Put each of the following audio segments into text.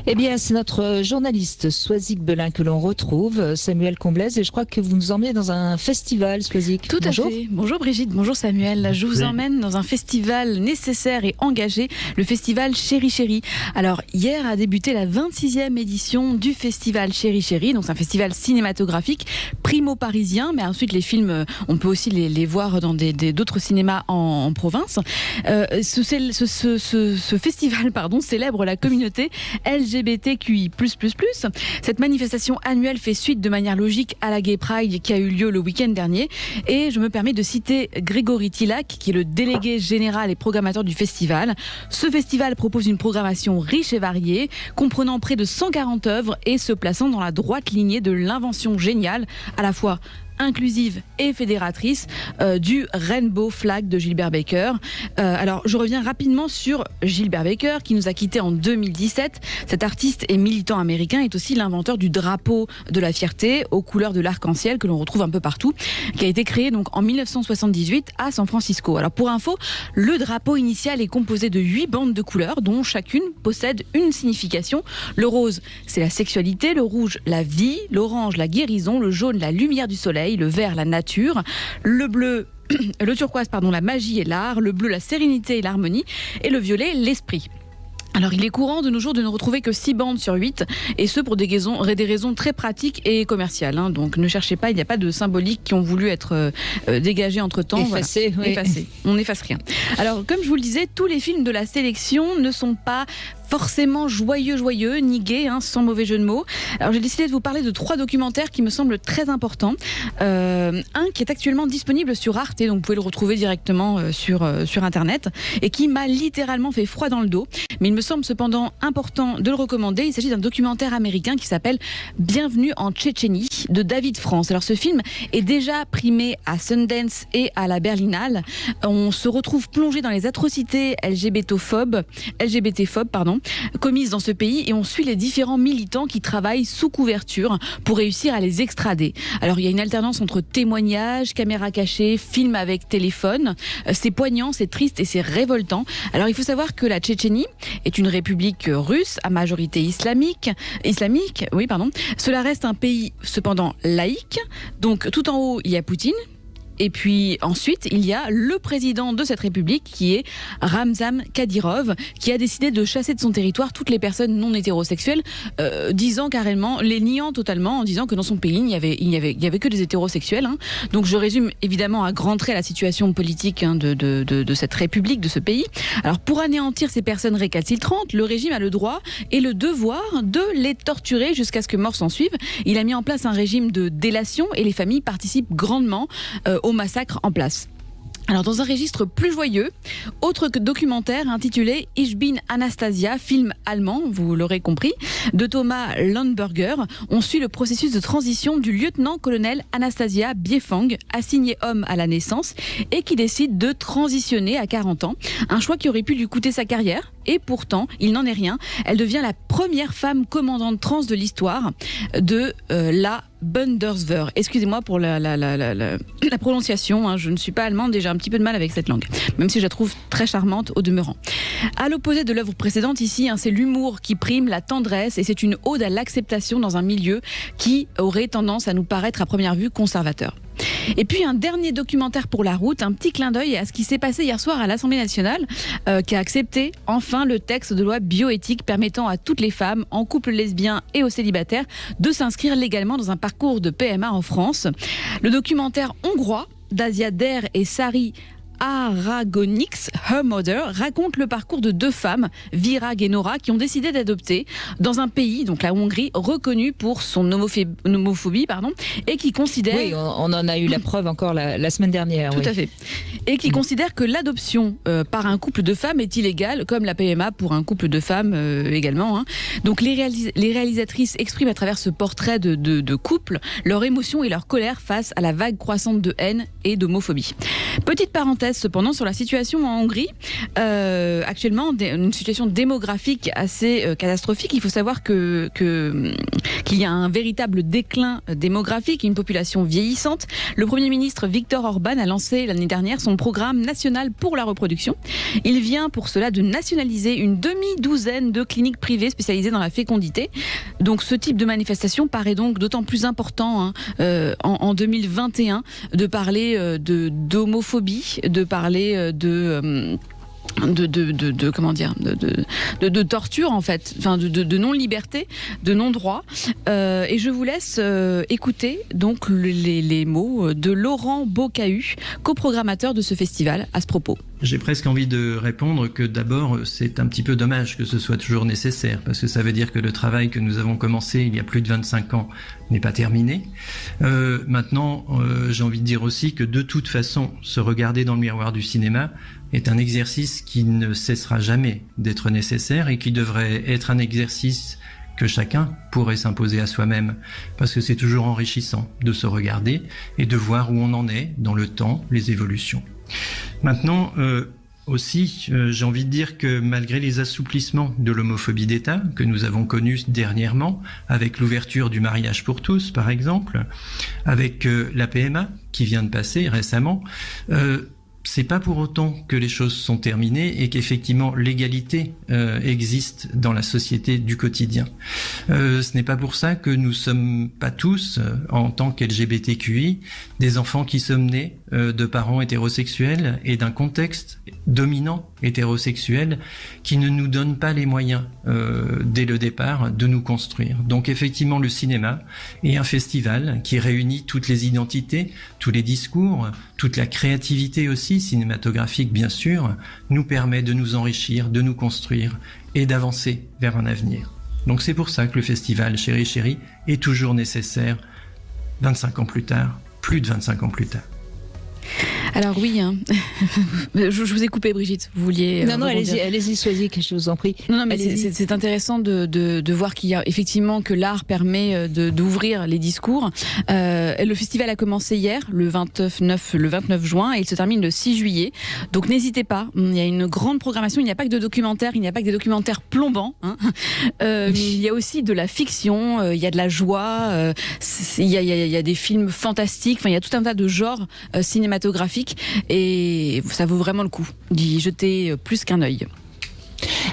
Eh bien, c'est notre journaliste Swazik Belin que l'on retrouve, Samuel Comblaise, et je crois que vous nous emmenez dans un festival, Swazik. Tout à fait. Bonjour Brigitte, bonjour Samuel. Je vous emmène dans un festival nécessaire et engagé, le festival Chéri Chéri. Alors, hier a débuté la 26e édition du festival Chéri Chéri, donc c'est un festival cinématographique primo-parisien, mais ensuite les films, on peut aussi les voir dans d'autres cinémas en province. Ce festival célèbre la communauté LGBTQI++. Cette manifestation annuelle fait suite de manière logique à la Gay Pride qui a eu lieu le week-end dernier. Et je me permets de citer Grégory Tillac, qui est le délégué général et programmateur du festival. Ce festival propose une programmation riche et variée, comprenant près de 140 œuvres et se plaçant dans la droite lignée de l'invention géniale, à la fois inclusive et fédératrice du Rainbow Flag de Gilbert Baker. Alors, je reviens rapidement sur Gilbert Baker, qui nous a quittés en 2017. Cet artiste et militant américain est aussi l'inventeur du drapeau de la fierté aux couleurs de l'arc-en-ciel que l'on retrouve un peu partout, qui a été créé donc en 1978 à San Francisco. Alors, pour info, le drapeau initial est composé de 8 bandes de couleurs, dont chacune possède une signification. Le rose, c'est la sexualité, le rouge, la vie, l'orange, la guérison, le jaune, la lumière du soleil, le vert, la nature, le bleu, le turquoise, la magie et l'art, le bleu, la sérénité et l'harmonie, et le violet, l'esprit. Alors, il est courant de nos jours de ne retrouver que 6 bandes sur 8, et ce pour des raisons très pratiques et commerciales. Donc, ne cherchez pas, il n'y a pas de symboliques qui ont voulu être dégagées entre-temps. Effacées, voilà. Oui. Effacées. On n'efface rien. Alors, comme je vous le disais, tous les films de la sélection ne sont pas forcément joyeux, ni gays, sans mauvais jeu de mots. Alors, j'ai décidé de vous parler de 3 documentaires qui me semblent très importants. Un qui est actuellement disponible sur Arte, donc vous pouvez le retrouver directement sur Internet, et qui m'a littéralement fait froid dans le dos. Mais il me semble cependant important de le recommander. Il s'agit d'un documentaire américain qui s'appelle Bienvenue en Tchétchénie de David France. Alors, ce film est déjà primé à Sundance et à la Berlinale. On se retrouve plongé dans les atrocités LGBT-phobes, commises dans ce pays, et on suit les différents militants qui travaillent sous couverture pour réussir à les extrader. Alors, il y a une alternance entre témoignages, caméras cachées, films avec téléphone. C'est poignant, c'est triste et c'est révoltant. Alors, il faut savoir que la Tchétchénie est une république russe à majorité islamique. Cela reste un pays cependant laïque. Donc, tout en haut, il y a Poutine. Et puis ensuite, il y a le président de cette république qui est Ramzan Kadyrov, qui a décidé de chasser de son territoire toutes les personnes non hétérosexuelles, disant carrément, les niant totalement, en disant que dans son pays, il n'y avait que des hétérosexuels. Donc je résume évidemment à grands traits la situation politique de cette république, de ce pays. Alors, pour anéantir ces personnes récalcitrantes, le régime a le droit et le devoir de les torturer jusqu'à ce que mort s'en suive. Il a mis en place un régime de délation et les familles participent grandement au massacre en place. Alors, dans un registre plus joyeux, autre documentaire intitulé Ich bin Anastasia, film allemand, vous l'aurez compris, de Thomas Landberger. On suit le processus de transition du lieutenant-colonel Anastasia Biefang, assigné homme à la naissance, et qui décide de transitionner à 40 ans. Un choix qui aurait pu lui coûter sa carrière, et pourtant, il n'en est rien. Elle devient la première femme commandante trans de l'histoire de la Bundeswehr. Excusez-moi pour la prononciation, je ne suis pas allemande et j'ai un petit peu de mal avec cette langue, même si je la trouve très charmante au demeurant. À l'opposé de l'œuvre précédente ici, c'est l'humour qui prime, la tendresse, et c'est une ode à l'acceptation dans un milieu qui aurait tendance à nous paraître à première vue conservateur. Et puis un dernier documentaire pour la route, un petit clin d'œil à ce qui s'est passé hier soir à l'Assemblée nationale, qui a accepté enfin le texte de loi bioéthique permettant à toutes les femmes en couple lesbien et aux célibataires de s'inscrire légalement dans un parcours de PMA en France. Le documentaire hongrois d'Asia Der et Sari Aragonix, Her Mother, raconte le parcours de 2 femmes, Virag et Nora, qui ont décidé d'adopter dans un pays, donc la Hongrie, reconnu pour son homophobie, et qui considère... Oui, on en a eu la preuve encore la semaine dernière. Tout à fait. Et qui considère que l'adoption par un couple de femmes est illégale, comme la PMA pour un couple de femmes également. Donc les réalisatrices expriment à travers ce portrait de couple leur émotion et leur colère face à la vague croissante de haine et d'homophobie. Petite parenthèse, parenthèse cependant sur la situation en Hongrie. Actuellement, une situation démographique assez catastrophique. Il faut savoir qu'il y a un véritable déclin démographique, une population vieillissante. Le Premier ministre Viktor Orban a lancé l'année dernière son programme national pour la reproduction. Il vient pour cela de nationaliser une demi-douzaine de cliniques privées spécialisées dans la fécondité. Donc ce type de manifestation paraît donc d'autant plus important en 2021 de parler d'homophobie, de parler de torture en fait, enfin de non-liberté, de non-droit. Et je vous laisse écouter donc les mots de Laurent Beaucahu, coprogrammateur de ce festival, à ce propos. J'ai presque envie de répondre que d'abord, c'est un petit peu dommage que ce soit toujours nécessaire, parce que ça veut dire que le travail que nous avons commencé il y a plus de 25 ans n'est pas terminé. Maintenant, j'ai envie de dire aussi que de toute façon, se regarder dans le miroir du cinéma est un exercice qui ne cessera jamais d'être nécessaire et qui devrait être un exercice que chacun pourrait s'imposer à soi-même, parce que c'est toujours enrichissant de se regarder et de voir où on en est dans le temps, les évolutions. Maintenant, aussi, j'ai envie de dire que malgré les assouplissements de l'homophobie d'État que nous avons connus dernièrement, avec l'ouverture du mariage pour tous, par exemple, avec la PMA qui vient de passer récemment, c'est pas pour autant que les choses sont terminées et qu'effectivement l'égalité existe dans la société du quotidien. Ce n'est pas pour ça que nous sommes pas tous, en tant qu'LGBTQI, des enfants qui sommes nés de parents hétérosexuels et d'un contexte dominant hétérosexuel qui ne nous donne pas les moyens dès le départ de nous construire. Donc effectivement le cinéma est un festival qui réunit toutes les identités, tous les discours, toute la créativité aussi cinématographique bien sûr, nous permet de nous enrichir, de nous construire et d'avancer vers un avenir. Donc c'est pour ça que le festival Chéri Chéri est toujours nécessaire 25 ans plus tard, plus de 25 ans plus tard. Alors oui, je vous ai coupé Brigitte, vous vouliez... Non, allez-y, Soisic, je vous en prie. Non, mais c'est intéressant de voir qu'il y a effectivement que l'art permet d'ouvrir les discours. Le festival a commencé hier, le 29 juin, et il se termine le 6 juillet. Donc n'hésitez pas, il y a une grande programmation, il n'y a pas que de documentaires, il n'y a pas que des documentaires plombants, mais il y a aussi de la fiction, il y a de la joie, il y a des films fantastiques, enfin il y a tout un tas de genres cinématographiques et ça vaut vraiment le coup d'y jeter plus qu'un œil.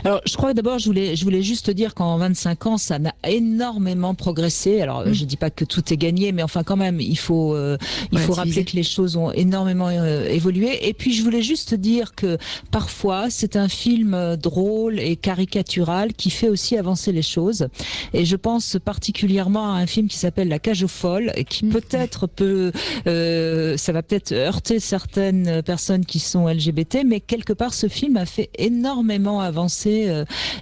Alors, je crois que d'abord, je voulais juste dire qu'en 25 ans, ça a énormément progressé. Alors, je dis pas que tout est gagné, mais enfin, quand même, il faut rappeler que les choses ont énormément évolué. Et puis, je voulais juste dire que parfois, c'est un film drôle et caricatural qui fait aussi avancer les choses. Et je pense particulièrement à un film qui s'appelle La Cage aux folles, et qui peut-être ça va peut-être heurter certaines personnes qui sont LGBT, mais quelque part, ce film a fait énormément avancer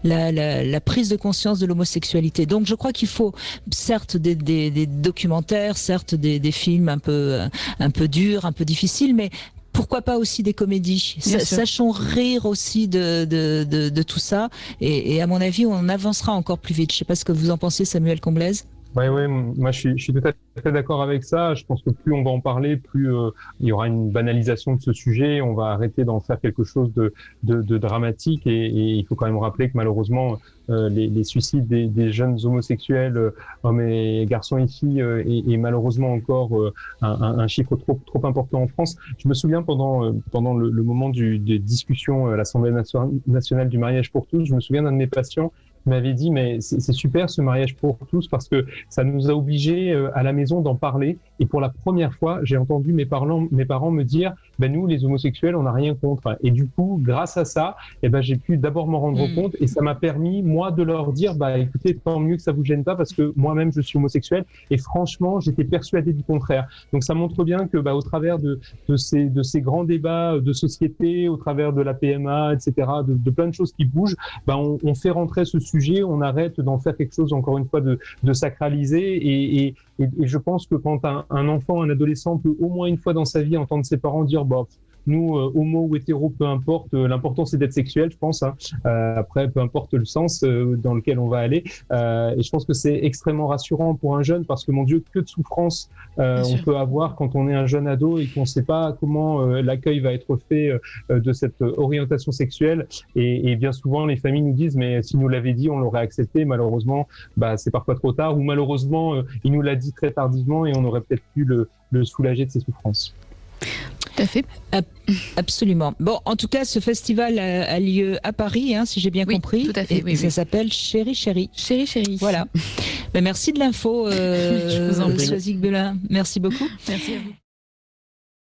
la prise de conscience de l'homosexualité. Donc je crois qu'il faut certes des documentaires, certes des films un peu durs, un peu difficiles, mais pourquoi pas aussi des comédies. Sachons rire aussi de tout ça et à mon avis on avancera encore plus vite. Je ne sais pas ce que vous en pensez, Samuel Comblaise. Oui, moi je suis tout à fait d'accord avec ça. Je pense que plus on va en parler, plus il y aura une banalisation de ce sujet. On va arrêter d'en faire quelque chose de dramatique et il faut quand même rappeler que malheureusement les suicides des jeunes homosexuels, hommes et garçons et filles, est malheureusement encore un chiffre trop important en France. Je me souviens pendant le moment des discussions à l'Assemblée nationale du mariage pour tous, je me souviens d'un de mes patients m'avait dit mais c'est super ce mariage pour tous parce que ça nous a obligés à la maison d'en parler et pour la première fois j'ai entendu mes parents me dire nous les homosexuels on n'a rien contre et du coup grâce à ça j'ai pu d'abord m'en rendre compte et ça m'a permis moi de leur dire écoutez tant mieux que ça vous gêne pas parce que moi-même je suis homosexuel et franchement j'étais persuadé du contraire. Donc ça montre bien que au travers de ces grands débats de société, au travers de la PMA, etc., de plein de choses qui bougent, on fait rentrer ce sujet, on arrête d'en faire quelque chose encore une fois de sacralisé et je pense que quand un enfant, un adolescent peut au moins une fois dans sa vie entendre ses parents dire nous, homo ou hétéro, peu importe, l'important c'est d'être sexuel, je pense. Hein. Après, peu importe le sens dans lequel on va aller. Et je pense que c'est extrêmement rassurant pour un jeune parce que, mon Dieu, que de souffrance on peut avoir quand on est un jeune ado et qu'on ne sait pas comment l'accueil va être fait de cette orientation sexuelle. Et bien souvent, les familles nous disent, mais si nous l'avait dit, on l'aurait accepté. Malheureusement, c'est parfois trop tard. Ou malheureusement, il nous l'a dit très tardivement et on aurait peut-être pu le soulager de ses souffrances. Tout à fait. Absolument. Bon, en tout cas, ce festival a lieu à Paris, hein, si j'ai bien compris. Tout à fait. Et ça s'appelle Chéri Chéri. Chéri Chéri. Voilà. Merci de l'info, Soazic Belin. Merci beaucoup. Merci à vous.